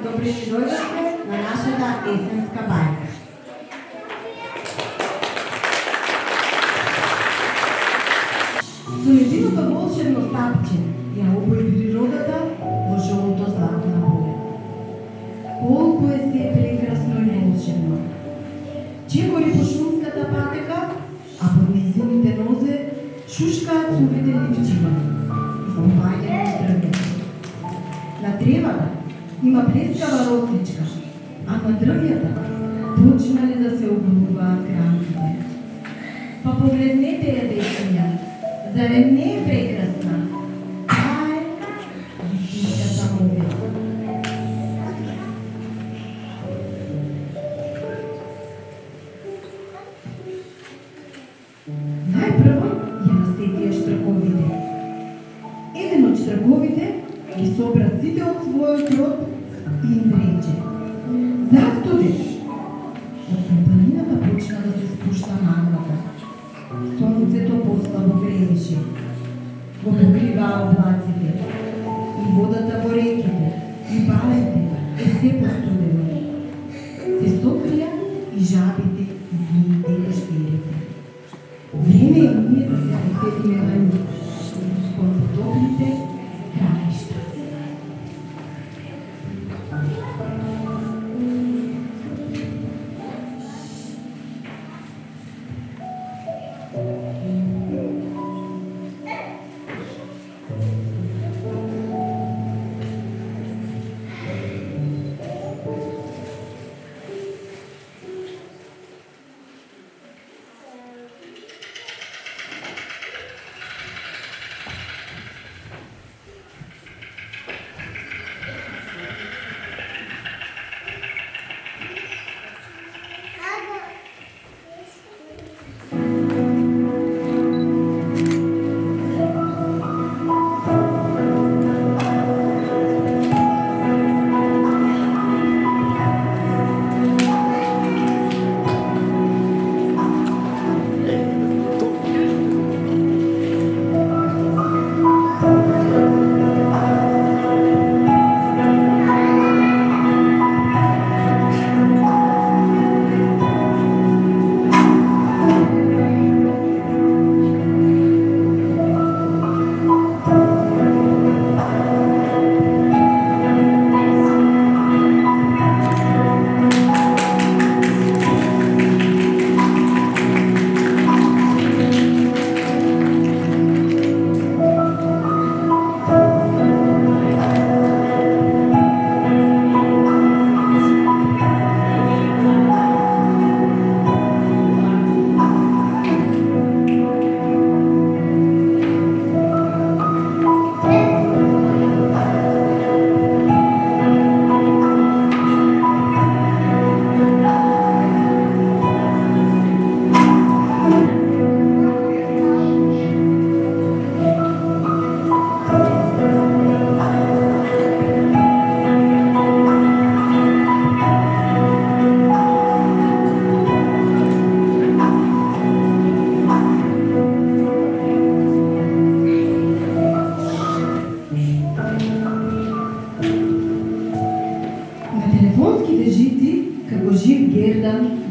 Добре ни дојдовте на нашата есенска бајка. Со нејзиното волшебно стапче ја обои природата во жолото злато на поле. Колку е се прекрасно и волшебно. Чекори по шумската патека, а под нејзините нозе шушкаат сувите ливчима, изпомаѓани од дрвјата. На тревата има плескава росничка, а на дрвјата почнале да се обруваат гранките. Па погледнете ја, дечиња, зарем не е прекрасна? Таа е вистинската мовја. Најпрво ја насетија штраковите. Еден од штраковите ги собра сите од својот род и им рече: "Застуди!" Од компанината почна да се спушта маглата. Сонцето послабо грееше. Го покриваа облаците. И водата во реките, и балите е се постудено. Се сокрија и жабите, и змиите, и коштерите. Време е ние да се посетиме на нив, кон потоплите краишта.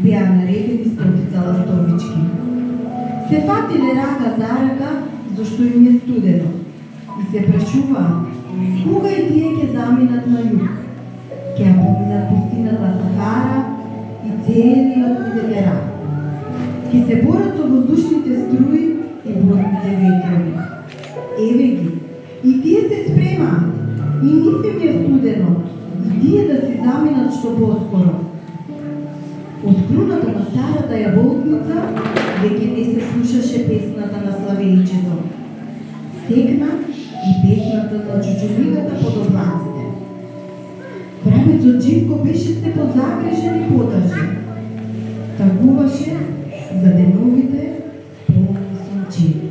беа наредени стотица ластовички. Се фатиле рака за рака, зашто им е студено, и се прашуваа кога и тие ќе заминат на југ. Ќе ја поминат пустината Сахара и целиот Медитеран. Ќе се борат со воздушните струи и бурните ветрови. Еве ги, и тие се спремаат, и нив им е студено, и тие да си заминат што поскоро. Од круната на старата јаболкница веќе не се слушаше песната на славеичето. Секна и песната на чучулигата под облаците. Времецот Живко беше се позагрежен и потажен. Тагуваше за деновите полни сончини.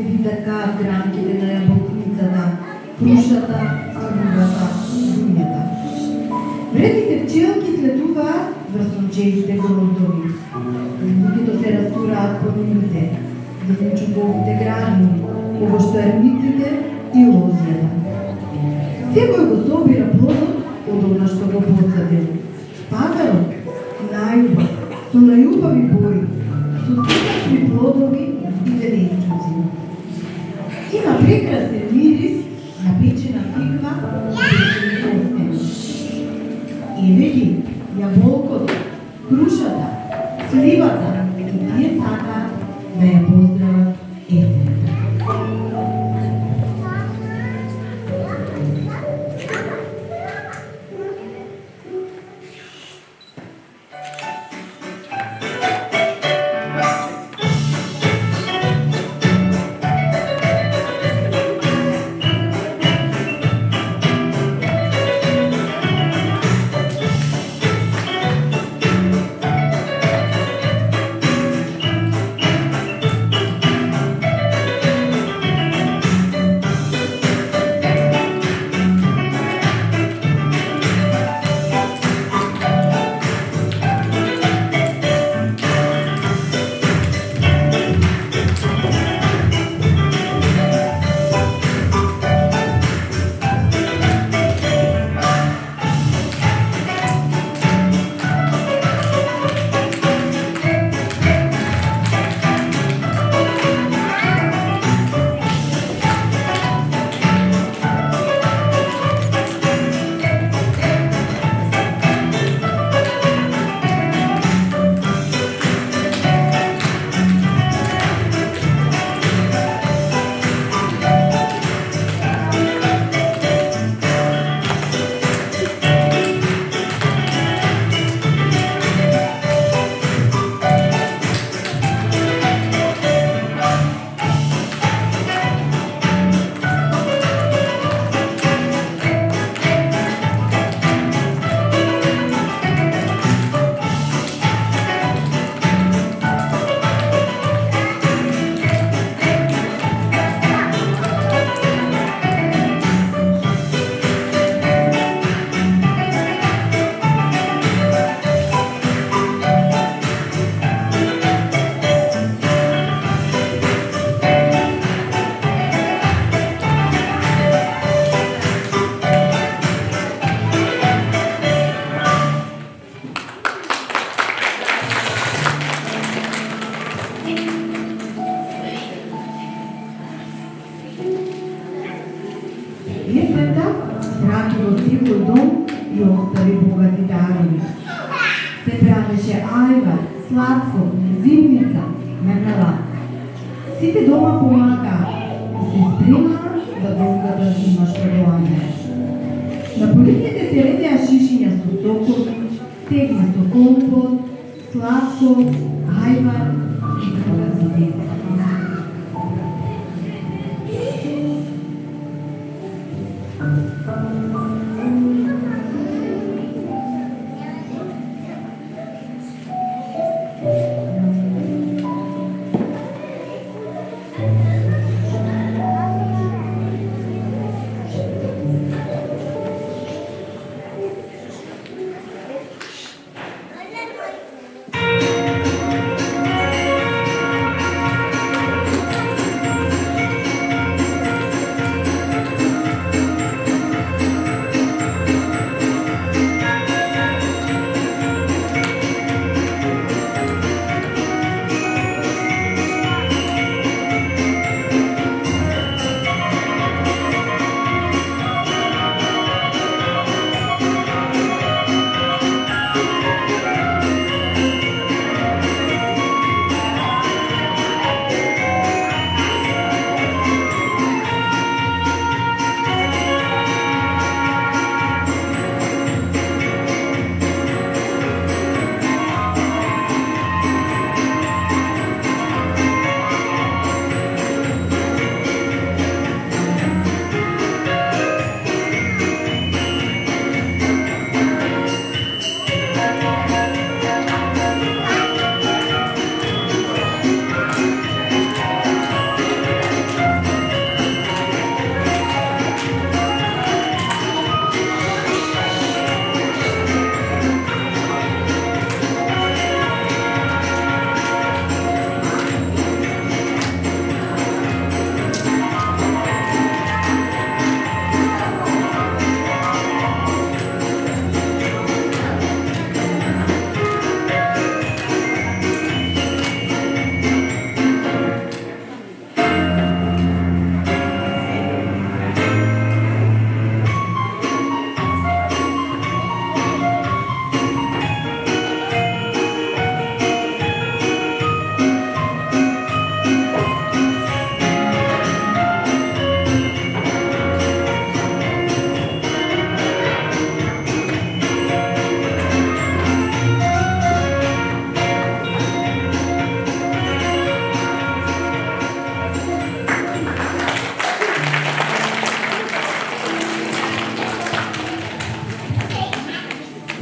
ви така гранките на ябълкницата, крушата, сливата, дунята. Вредните пчелки следуваат врз сончевите гроздови. Луѓето се растураат по нивите, зеленчуковите градини, овощарниците и лозјата. Секој го собира плодот од она што го посадил. Пазарот најубав, со најубави бои, со секакви плодови и зеленчуци. Има прекрасен мирис на печена тиква и печени костени. Елеги, јаболкото, крушата, сливата и тие сакаат да ја поздрават есента. Есента враќа во секој дом и остави богати дарови. Се правеше ајвар, сладко, зимница, мегала. Сите дома помагаат и се спремаа да долгата зима што доаѓа. На полиците се редеа шишиња со сокови, тегна со компот, сладко, ајвар и друга зимница.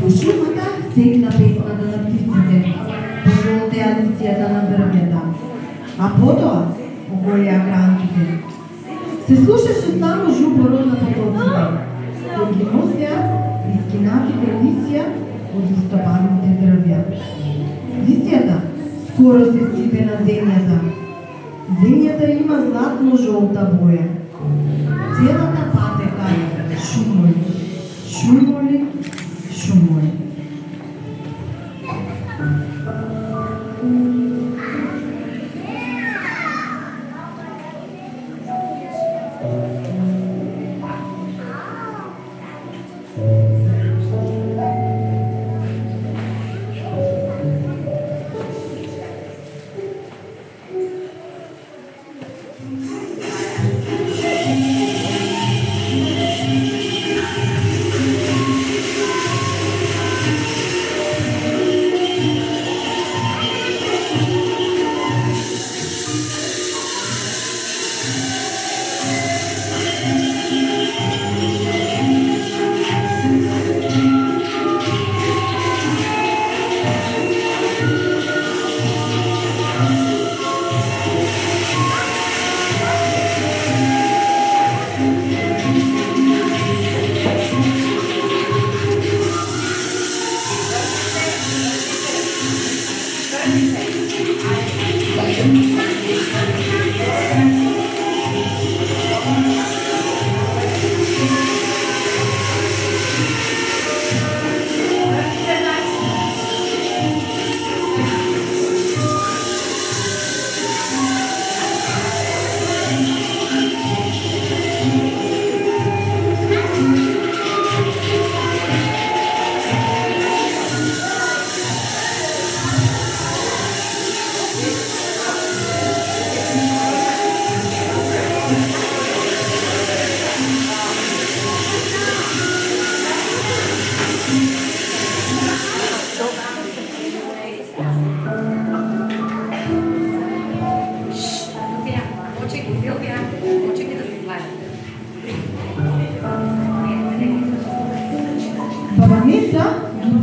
По шумата сегна песната на птиците, по жолтеалицията на дрвета, а потоа оголеа гранките. Се слушаше само жупорот на потоците, кои ги носеа искинатите лисија од истопаните дрвја. Лисијата скоро се сипе на земјата. Земјата има златно-жолта боја. Целата патека е шумоли, шумоли, шумоли.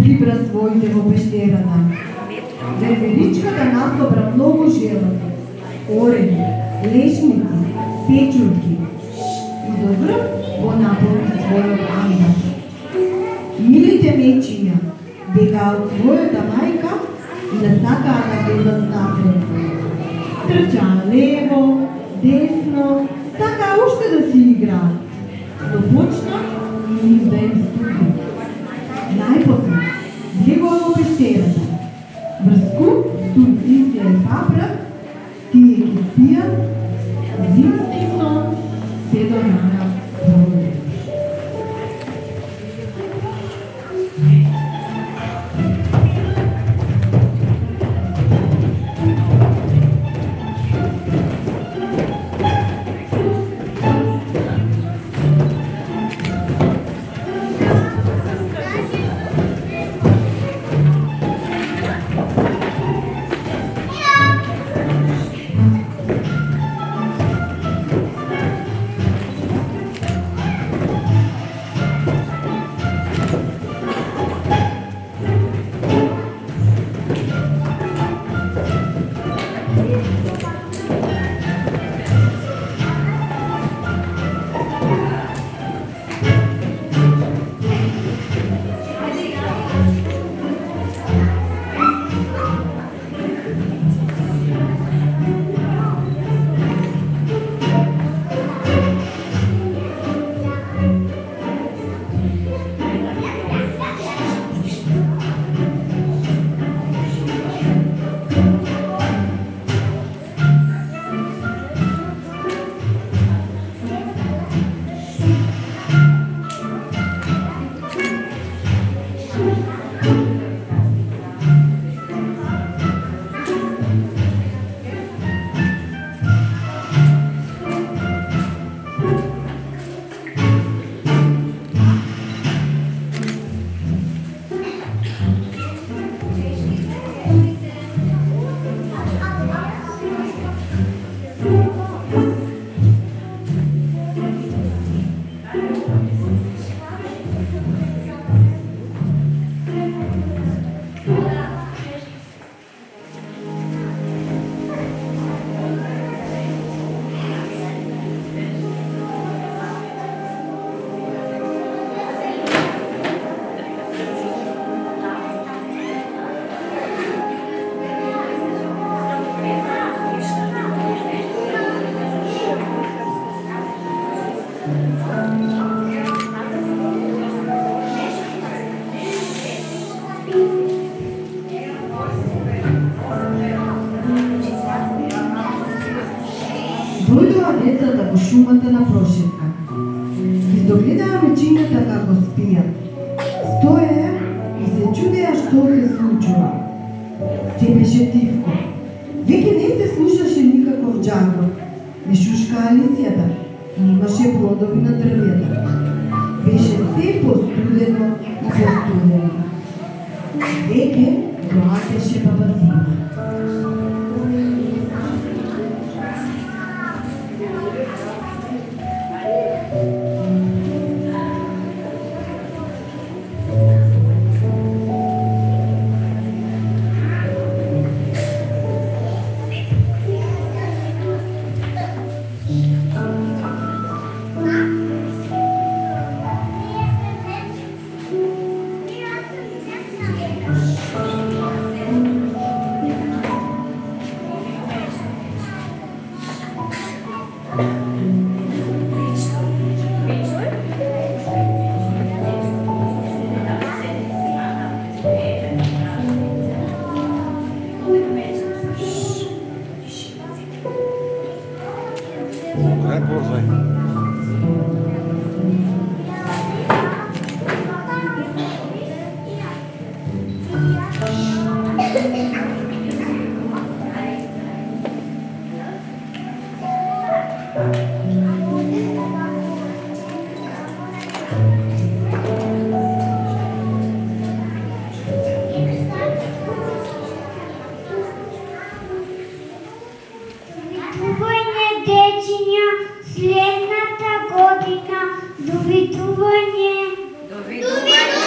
Прибра своите во пещерата. Вервеличката насобра многу желати, орени, лешници, печурки и до врв го наполни својот амбар. Милите мечиња бегаат од својата мајка и да сакаа да влезат напред. Трчаа лево, десно, сакаа уште да си играат, но почна и нив да им студи. Најпосле влегоа во пещерата. Врску, Лисија и Папрат, тие ги спијат, зимски сон се до рана пролет. децата во шумата на прошетка. Изгледаа мечињата како спијат. Стоеа и се чудеа што се случува. Се беше тивко. Веќе не се слушаше никаков џангот. Не шушкаа лисјата, немаше плодови на дрвјата. Беше се постудено и постудено. Веќе доаѓаше баба зима. Довидување.